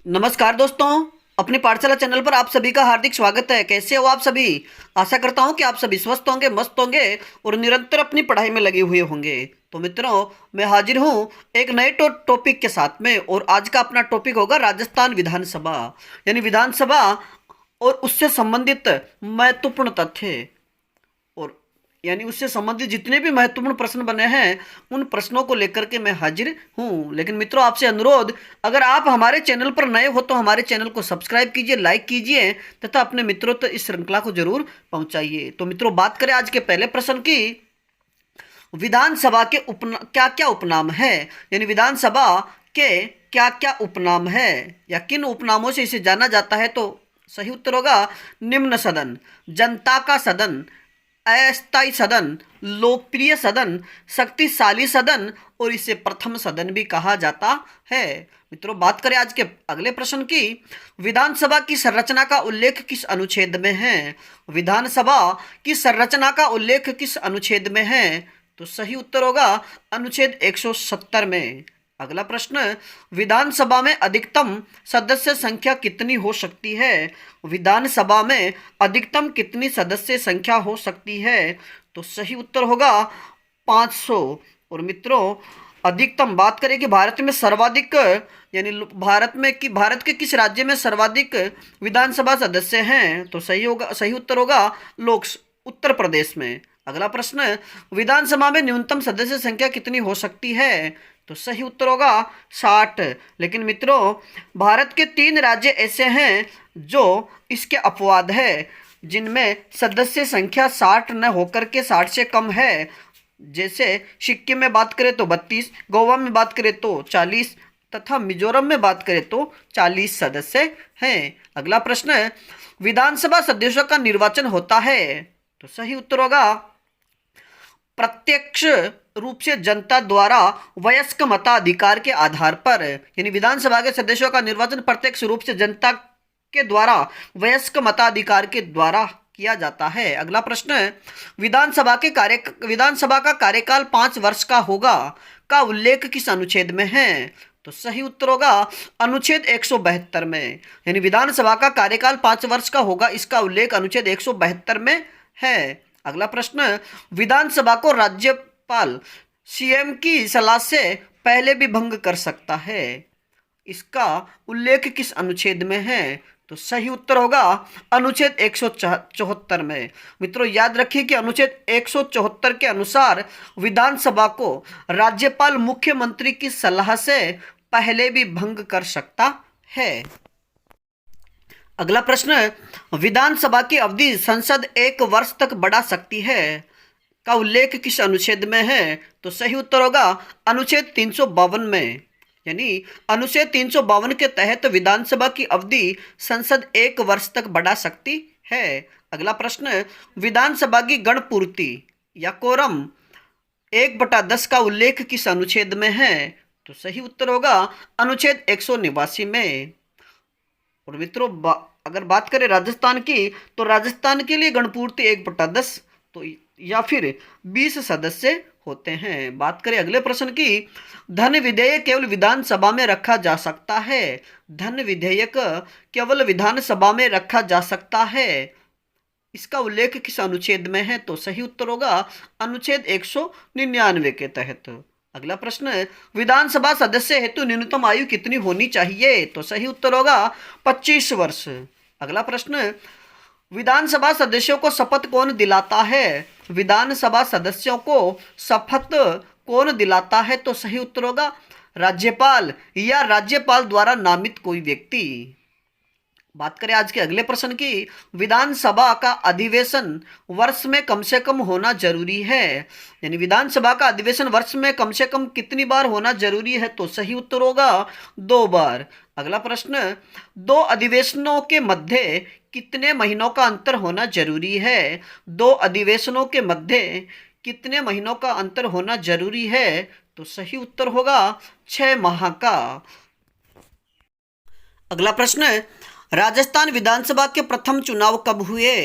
नमस्कार दोस्तों, अपनी पाठशाला चैनल पर आप सभी का हार्दिक स्वागत है। कैसे हो आप सभी? आशा करता हूं कि आप सभी स्वस्थ होंगे, मस्त होंगे और निरंतर अपनी पढ़ाई में लगे हुए होंगे। तो मित्रों, मैं हाजिर हूं एक नए टॉपिक के साथ में, और आज का अपना टॉपिक होगा राजस्थान विधानसभा, यानी विधानसभा और उससे संबंधित महत्वपूर्ण तथ्य, और यानी उससे संबंधित जितने भी महत्वपूर्ण प्रश्न बने हैं उन प्रश्नों को लेकर के मैं हाजिर हूं। लेकिन मित्रों, आपसे अनुरोध, अगर आप हमारे चैनल पर नए हो तो हमारे चैनल को सब्सक्राइब कीजिए, लाइक कीजिए तथा अपने मित्रों तक इस श्रृंखला को जरूर पहुंचाइए। तो मित्रों, बात करें आज के पहले प्रश्न की। विधानसभा के क्या क्या उपनाम है, यानी विधानसभा के क्या क्या उपनाम है या किन उपनामों से इसे जाना जाता है? तो सही उत्तर होगा निम्न सदन, जनता का सदन, अस्थायी सदन, लोकप्रिय सदन, शक्तिशाली सदन, और इसे प्रथम सदन भी कहा जाता है। मित्रों, बात करें आज के अगले प्रश्न की। विधानसभा की संरचना का उल्लेख किस अनुच्छेद में है? विधानसभा की संरचना का उल्लेख किस अनुच्छेद में है? तो सही उत्तर होगा अनुच्छेद 170 में। अगला प्रश्न, विधानसभा में अधिकतम सदस्य संख्या कितनी हो सकती है? विधानसभा में अधिकतम कितनी सदस्य संख्या हो सकती है? तो सही उत्तर होगा 500। और मित्रों, अधिकतम बात करें कि भारत में सर्वाधिक, यानी भारत के किस राज्य में सर्वाधिक विधानसभा सदस्य हैं? तो सही उत्तर होगा उत्तर प्रदेश में। अगला प्रश्न, विधानसभा में न्यूनतम सदस्य संख्या कितनी हो सकती है? तो सही उत्तर होगा 60। लेकिन मित्रों, भारत के 3 राज्य ऐसे हैं जो इसके अपवाद है, जिनमें सदस्य संख्या 60 न होकर के 60 से कम है। जैसे सिक्किम में बात करें तो 32, गोवा में बात करें तो 40 तथा मिजोरम में बात करें तो 40 सदस्य हैं। अगला प्रश्न है, विधानसभा सदस्यों का निर्वाचन होता है? तो सही उत्तर होगा प्रत्यक्ष रूप से जनता द्वारा वयस्क मताधिकार के आधार पर, यानी विधानसभा के सदस्यों का निर्वाचन प्रत्यक्ष रूप से जनता के द्वारा वयस्क मताधिकार के द्वारा किया जाता है। अगला प्रश्न है, विधानसभा का कार्यकाल 5 वर्ष का होगा का उल्लेख किस अनुच्छेद में है? तो सही उत्तर होगा अनुच्छेद 172 में, यानी विधानसभा का कार्यकाल 5 वर्ष का होगा, इसका उल्लेख अनुच्छेद 172 में है। अगला प्रश्न, विधानसभा को राज्यपाल सीएम की सलाह से पहले भी भंग कर सकता है, इसका उल्लेख किस अनुच्छेद में है? तो सही उत्तर होगा अनुच्छेद 174 में। मित्रों, याद रखिए कि अनुच्छेद 174 के अनुसार विधानसभा को राज्यपाल मुख्यमंत्री की सलाह से पहले भी भंग कर सकता है। अगला प्रश्न है, विधानसभा की अवधि संसद 1 वर्ष तक बढ़ा सकती है का उल्लेख किस अनुच्छेद में है? तो सही उत्तर होगा अनुच्छेद 352 में, यानी अनुच्छेद 352 के तहत विधानसभा की अवधि संसद 1 वर्ष तक बढ़ा सकती है। अगला प्रश्न, विधानसभा की गणपूर्ति या कोरम 1/10 का उल्लेख किस अनुच्छेद में है? तो सही उत्तर होगा अनुच्छेद 189 में। और मित्रों, अगर बात करें राजस्थान की, तो राजस्थान के लिए गणपूर्ति 1/10 तो या फिर 20 सदस्य होते हैं। बात करें अगले प्रश्न की, धन विधेयक केवल विधानसभा में रखा जा सकता है? धन विधेयक केवल विधानसभा में रखा जा सकता है, इसका उल्लेख किस अनुच्छेद में है? तो सही उत्तर होगा अनुच्छेद 199 के तहत। अगला प्रश्न है, विधानसभा सदस्य हेतु न्यूनतम आयु कितनी होनी चाहिए? तो सही उत्तर होगा 25 वर्ष। अगला प्रश्न, विधानसभा सदस्यों को शपथ कौन दिलाता है? विधानसभा सदस्यों को शपथ कौन दिलाता है? तो सही उत्तर होगा राज्यपाल या राज्यपाल द्वारा नामित कोई व्यक्ति। बात करें आज के अगले प्रश्न की, विधानसभा का अधिवेशन वर्ष में कम से कम होना जरूरी है, यानी विधानसभा का अधिवेशन वर्ष में कम से कम कितनी बार होना जरूरी है? तो सही उत्तर होगा 2 बार। अगला प्रश्न, 2 अधिवेशनों के मध्य कितने महीनों का अंतर होना जरूरी है? 2 अधिवेशनों के मध्य कितने महीनों का अंतर होना जरूरी है? तो सही उत्तर होगा 6 माह का। अगला प्रश्न, राजस्थान विधानसभा के प्रथम चुनाव कब हुए?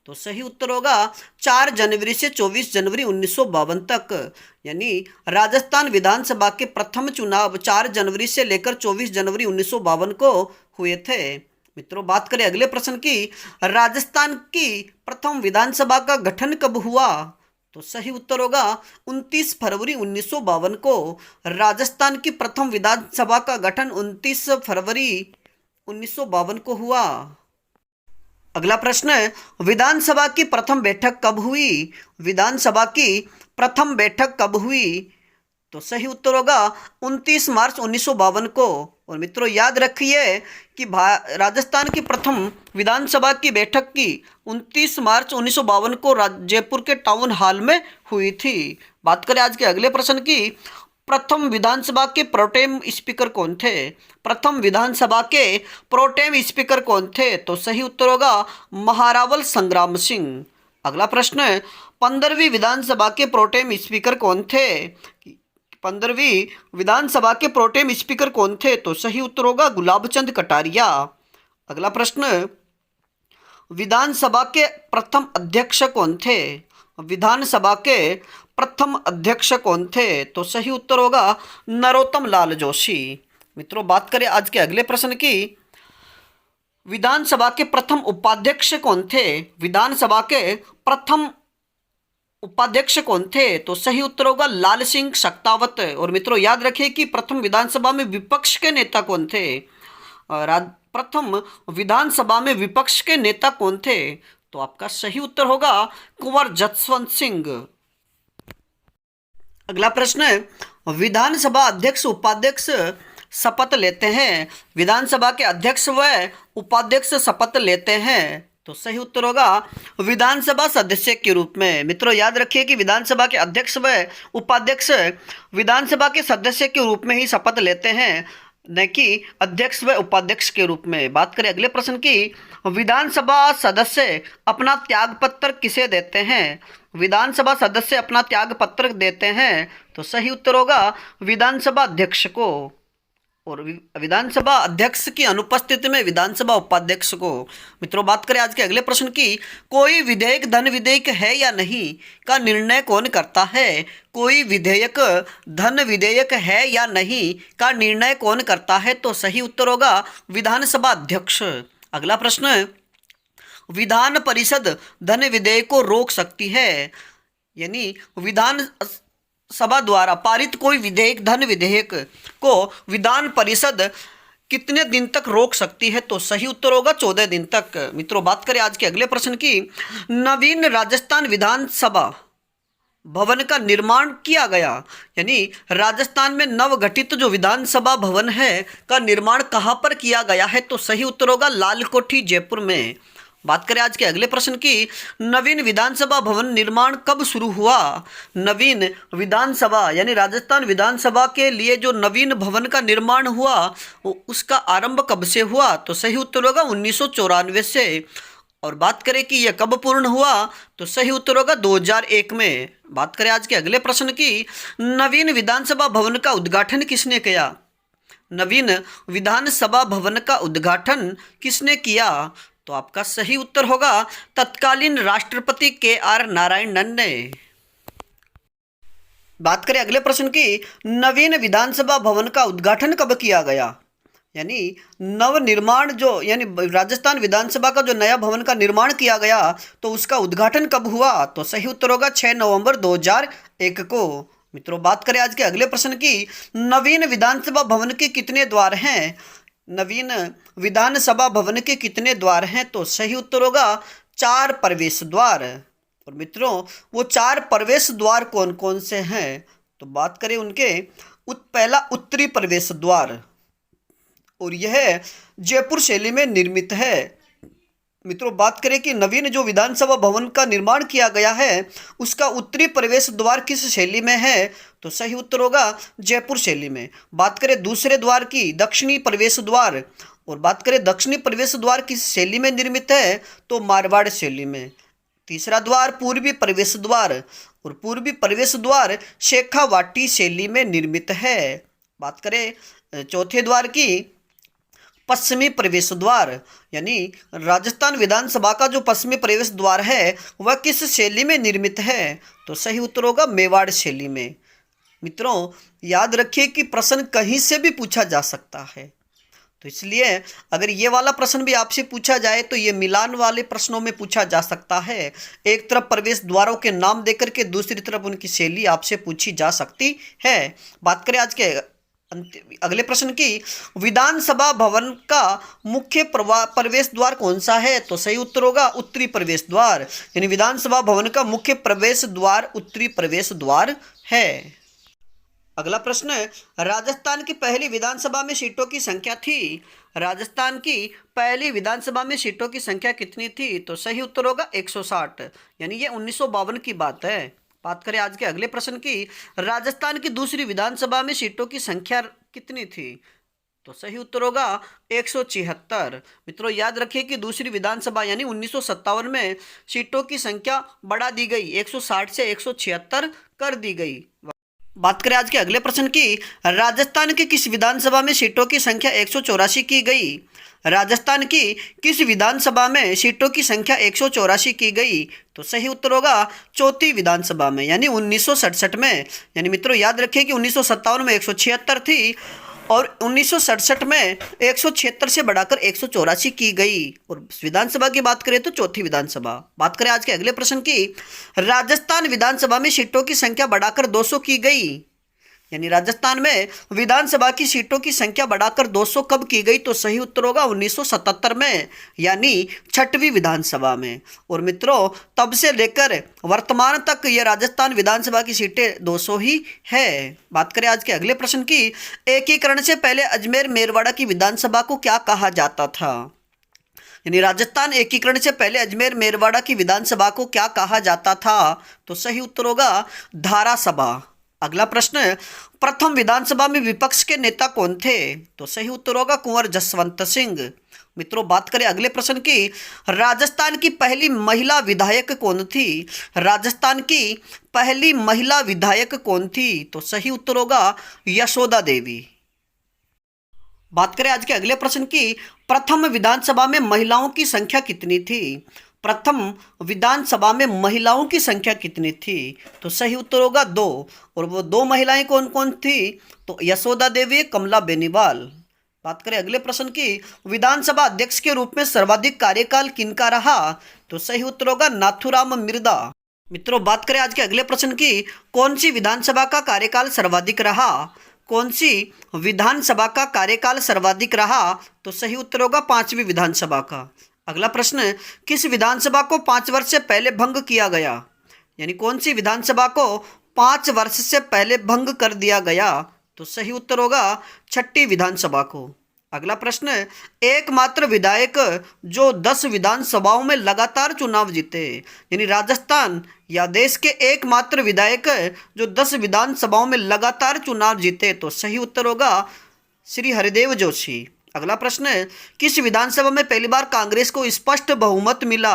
तो सही उत्तर होगा 4 जनवरी से 24 जनवरी 1952 तक। यानी राजस्थान विधानसभा के प्रथम चुनाव 4 जनवरी से लेकर 24 जनवरी 1952 को हुए थे। मित्रों, बात करें अगले प्रश्न की, राजस्थान की प्रथम विधानसभा का गठन कब हुआ? तो सही उत्तर होगा 29 फरवरी 1952 को राजस्थान की प्रथम विधानसभा का गठन 29 फरवरी 1952 को हुआ। अगला प्रश्न है, विधानसभा की प्रथम बैठक कब हुई? विधानसभा की प्रथम बैठक कब हुई? तो सही उत्तर होगा 29 मार्च 1952 को। और मित्रों, याद रखिए कि राजस्थान की प्रथम विधानसभा की बैठक की 29 मार्च 1952 को जयपुर के टाउन हॉल में हुई थी। बात करें आज के अगले प्रश्न की, प्रथम विधानसभा के प्रोटेम स्पीकर कौन थे? प्रथम विधानसभा के प्रोटेम स्पीकर कौन थे? तो सही उत्तर होगा महारावल संग्राम सिंह। अगला प्रश्न है, 15वीं विधानसभा के प्रोटेम स्पीकर कौन थे? 15वीं विधानसभा के प्रोटेम स्पीकर कौन थे? तो सही उत्तर होगा गुलाब चंद कटारिया। अगला प्रश्न, विधानसभा के प्रथम अध्यक्ष कौन थे? विधानसभा के प्रथम अध्यक्ष कौन थे? तो सही उत्तर होगा नरोत्तम लाल जोशी। मित्रों, बात करें आज के अगले प्रश्न की, विधानसभा के प्रथम उपाध्यक्ष कौन थे? विधानसभा के प्रथम उपाध्यक्ष कौन थे? तो सही उत्तर होगा लाल सिंह शक्तावत। और मित्रों, याद रखिए कि प्रथम विधानसभा में विपक्ष के नेता कौन थे? प्रथम विधानसभा में विपक्ष के नेता कौन थे? तो आपका सही उत्तर होगा कुंवर जसवंत सिंह। अगला प्रश्न है, विधानसभा अध्यक्ष उपाध्यक्ष शपथ लेते हैं। विधानसभा के अध्यक्ष व उपाध्यक्ष शपथ लेते हैं। तो सही उत्तर होगा विधानसभा सदस्य के रूप में। मित्रों, याद रखिए कि विधानसभा के अध्यक्ष व उपाध्यक्ष विधानसभा के सदस्य के रूप में ही शपथ लेते हैं, न कि अध्यक्ष व उपाध्यक्ष के रूप में। बात करें अगले प्रश्न की, विधानसभा सदस्य अपना त्याग पत्र किसे देते हैं? विधानसभा सदस्य अपना त्याग पत्र देते हैं। तो सही उत्तर होगा विधानसभा अध्यक्ष को। और विधानसभा अध्यक्ष की अनुपस्थिति में विधानसभा उपाध्यक्ष को। मित्रों, बात करें आज के अगले प्रश्न की, कोई विधेयक धन विधेयक है या नहीं का निर्णय कौन करता है? कोई विधेयक धन विधेयक है या नहीं का निर्णय कौन करता है? तो सही उत्तर होगा विधानसभा अध्यक्ष। अगला प्रश्न, विधान परिषद धन विधेयक को रोक सकती है। यानी विधान सभा द्वारा पारित कोई विधेयक धन विधेयक को विधान परिषद कितने दिन तक रोक सकती है? तो सही उत्तर होगा 14 दिन तक। मित्रों, बात करें आज के अगले प्रश्न की, नवीन राजस्थान विधानसभा भवन का निर्माण किया गया। यानी राजस्थान में नवगठित जो विधानसभा भवन है का निर्माण कहाँ पर किया गया है? तो सही उत्तर होगा लाल कोठी जयपुर में। बात करें आज के अगले प्रश्न की, नवीन विधानसभा भवन निर्माण कब शुरू हुआ? नवीन विधानसभा यानी राजस्थान विधानसभा के लिए जो नवीन भवन का निर्माण हुआ उसका आरंभ कब से हुआ? तो सही उत्तर होगा 1994 से। और बात करें कि यह कब पूर्ण हुआ? तो सही उत्तर होगा 2001 में। बात करें आज के अगले प्रश्न की, नवीन विधानसभा भवन का उद्घाटन किसने किया? नवीन विधानसभा भवन का उद्घाटन किसने किया? तो आपका सही उत्तर होगा तत्कालीन राष्ट्रपति के.आर. नारायणन ने। बात करें अगले प्रश्न की, नवीन विधानसभा भवन का उद्घाटन कब किया गया? यानी नवनिर्माण जो यानी राजस्थान विधानसभा का जो नया भवन का निर्माण किया गया तो उसका उद्घाटन कब हुआ? तो सही उत्तर होगा 6 नवंबर 2001 को। मित्रों, बात करें आज के अगले प्रश्न की, नवीन विधानसभा भवन के कितने द्वार हैं? नवीन विधानसभा भवन के कितने द्वार हैं? तो सही उत्तर होगा 4 प्रवेश द्वार। और मित्रों, वो 4 प्रवेश द्वार कौन कौन से हैं? तो बात करें उनके, पहला उत्तरी प्रवेश द्वार, और यह जयपुर शैली में निर्मित है। मित्रों, बात करें कि नवीन जो विधानसभा भवन का निर्माण किया गया है उसका उत्तरी प्रवेश द्वार किस शैली में है? तो सही उत्तर होगा जयपुर शैली में। बात करें दूसरे द्वार की, दक्षिणी प्रवेश द्वार, और बात करें दक्षिणी प्रवेश द्वार किस शैली में निर्मित है? तो मारवाड़ शैली में। तीसरा द्वार पूर्वी प्रवेश द्वार, और पूर्वी प्रवेश द्वार शेखावाटी शैली में निर्मित है। बात करें चौथे द्वार की, पश्चिमी प्रवेश द्वार, यानी राजस्थान विधानसभा का जो पश्चिमी प्रवेश द्वार है वह किस शैली में निर्मित है? तो सही उत्तर होगा मेवाड़ शैली में। मित्रों, याद रखिए कि प्रश्न कहीं से भी पूछा जा सकता है, तो इसलिए अगर ये वाला प्रश्न भी आपसे पूछा जाए तो ये मिलान वाले प्रश्नों में पूछा जा सकता है। एक तरफ प्रवेश द्वारों के नाम देकर के दूसरी तरफ उनकी शैली आपसे पूछी जा सकती है। बात करें आज के अगले प्रश्न की, विधानसभा भवन का मुख्य प्रवेश द्वार कौन सा है? तो सही उत्तर होगा उत्तरी प्रवेश द्वार, यानी विधानसभा भवन का मुख्य प्रवेश द्वार उत्तरी प्रवेश द्वार है। अगला प्रश्न, राजस्थान की पहली विधानसभा में सीटों की संख्या थी। राजस्थान की पहली विधानसभा में सीटों की संख्या कितनी थी? तो सही उत्तर होगा 160, यानी ये 1952 की बात है। बात करें आज के अगले प्रश्न की, राजस्थान की दूसरी विधानसभा में सीटों की संख्या कितनी थी? तो सही उत्तर होगा 176। मित्रों, याद रखिए कि दूसरी विधानसभा यानी 1957 में सीटों की संख्या बढ़ा दी गई, 160 से 176 कर दी गई। बात करें आज के अगले प्रश्न की, राजस्थान की किस विधानसभा में सीटों की संख्या 184 की गई? राजस्थान की किस विधानसभा में सीटों की संख्या 184 की गई? तो सही उत्तर होगा चौथी विधानसभा में, यानी 1967 में। यानी मित्रों, याद रखिए कि 1957 में 176 थी और 1967 में 176 से बढ़ाकर 184 की गई। और विधानसभा की बात करें तो चौथी विधानसभा। बात करें आज के अगले प्रश्न की, राजस्थान विधानसभा में सीटों की संख्या बढ़ाकर 200 की गई, यानी राजस्थान में विधानसभा की सीटों की संख्या बढ़ाकर 200 कब की गई? तो सही उत्तर होगा 1977 में, यानी छठवीं विधानसभा में। और मित्रों, तब से लेकर वर्तमान तक ये राजस्थान विधानसभा की सीटें 200 ही है। बात करें आज के अगले प्रश्न की, एकीकरण से पहले अजमेर मेरवाड़ा की विधानसभा को क्या कहा जाता था? यानी राजस्थान एकीकरण से पहले अजमेर मेरवाड़ा की विधानसभा को क्या कहा जाता था? तो सही उत्तर होगा धारा सभा। अगला प्रश्न, प्रथम विधानसभा में विपक्ष के नेता कौन थे? तो सही उत्तर होगा कुंवर जसवंत सिंह। मित्रों, बात करें अगले प्रश्न की, राजस्थान की पहली महिला विधायक कौन थी? राजस्थान की पहली महिला विधायक कौन थी? तो सही उत्तर होगा यशोदा देवी। बात करें आज के अगले प्रश्न की, प्रथम विधानसभा में महिलाओं की संख्या कितनी थी? प्रथम विधानसभा में महिलाओं की संख्या कितनी थी? तो सही उत्तर होगा 2। और वो 2 महिलाएं कौन कौन थी? तो यशोदा देवी, कमला बेनीवाल। बात करें अगले प्रश्न की, विधानसभा अध्यक्ष के रूप में सर्वाधिक कार्यकाल किनका रहा? तो सही उत्तर होगा नाथूराम मिर्दा। मित्रों, बात करें आज के अगले प्रश्न की, कौन सी विधानसभा का कार्यकाल सर्वाधिक रहा? कौन सी विधानसभा का कार्यकाल सर्वाधिक रहा? तो सही उत्तर होगा 5वीं विधानसभा का। अगला प्रश्न, किस विधानसभा को 5 वर्ष से पहले भंग किया गया? यानी कौन सी विधानसभा को 5 वर्ष से पहले भंग कर दिया गया? तो सही उत्तर होगा 6ठी विधानसभा को। अगला प्रश्न, एकमात्र विधायक जो 10 विधानसभाओं में लगातार चुनाव जीते, यानी राजस्थान या देश के एकमात्र विधायक जो 10 विधानसभाओं में लगातार चुनाव जीते? तो सही उत्तर होगा श्री हरिदेव जोशी। अगला प्रश्न, किस विधानसभा में पहली बार कांग्रेस को स्पष्ट बहुमत मिला?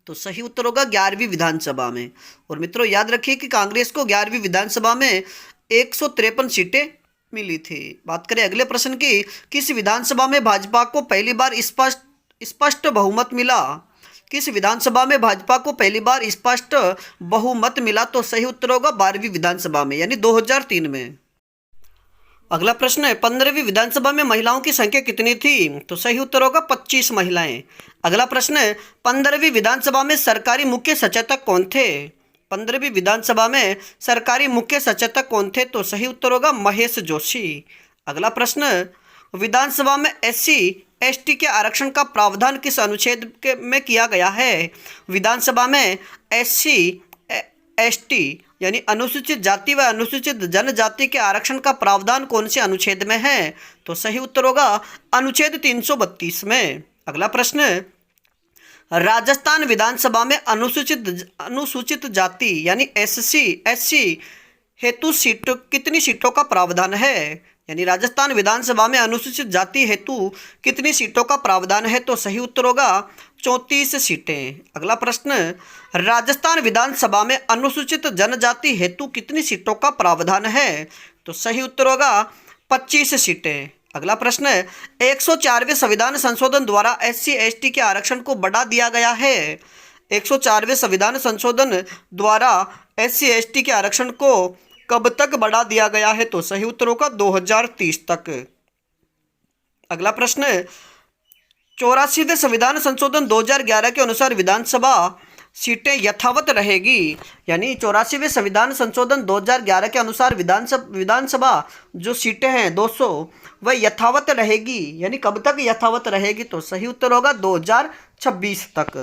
तो सही उत्तर होगा 11वीं विधानसभा में। और मित्रों, याद रखिए कि कांग्रेस को 11वीं विधानसभा में 153 सीटें मिली थी। बात करें अगले प्रश्न की, किस विधानसभा में भाजपा को पहली बार स्पष्ट बहुमत मिला? किस विधानसभा में भाजपा को पहली बार स्पष्ट बहुमत मिला? तो सही उत्तर होगा 12वीं विधानसभा में, यानी 2003 में। अगला प्रश्न है, 15वीं विधानसभा में महिलाओं की संख्या कितनी थी? तो सही उत्तर होगा 25 महिलाएं। अगला प्रश्न है, 15वीं विधानसभा में सरकारी मुख्य सचेतक कौन थे? 15वीं विधानसभा में सरकारी मुख्य सचेतक कौन थे? तो सही उत्तर होगा महेश जोशी। अगला प्रश्न, विधानसभा में SC/ST के आरक्षण का प्रावधान किस अनुच्छेद में किया गया है? विधानसभा में SC/ST यानी अनुसूचित जाति व अनुसूचित जनजाति के आरक्षण का प्रावधान कौन से अनुच्छेद में है? तो सही उत्तर होगा अनुच्छेद 332 में। अगला प्रश्न, राजस्थान विधानसभा में अनुसूचित जाति यानी SC/SC हेतु कितनी सीटों का प्रावधान है? यानी राजस्थान विधानसभा में अनुसूचित जाति हेतु कितनी सीटों का प्रावधान है? तो सही उत्तर होगा 34 सीटें। अगला प्रश्न, राजस्थान विधानसभा में अनुसूचित जनजाति हेतु कितनी सीटों का प्रावधान है? तो सही उत्तर होगा 25 सीटें। अगला प्रश्न है, 104वें संविधान संशोधन द्वारा SC/ST के आरक्षण को बढ़ा दिया गया है। 104वें संविधान संशोधन द्वारा SC/ST के आरक्षण को कब तक बढ़ा दिया गया है? तो सही उत्तर होगा 2030 तक। अगला प्रश्न है, 84वें संविधान संशोधन 2011 के अनुसार विधानसभा सीटें यथावत रहेगी। यानी 84वें संविधान संशोधन 2011 के अनुसार विधानसभा जो सीटें हैं 200 वह यथावत रहेगी। यानी कब तक यथावत रहेगी? तो सही उत्तर होगा 2026 तक।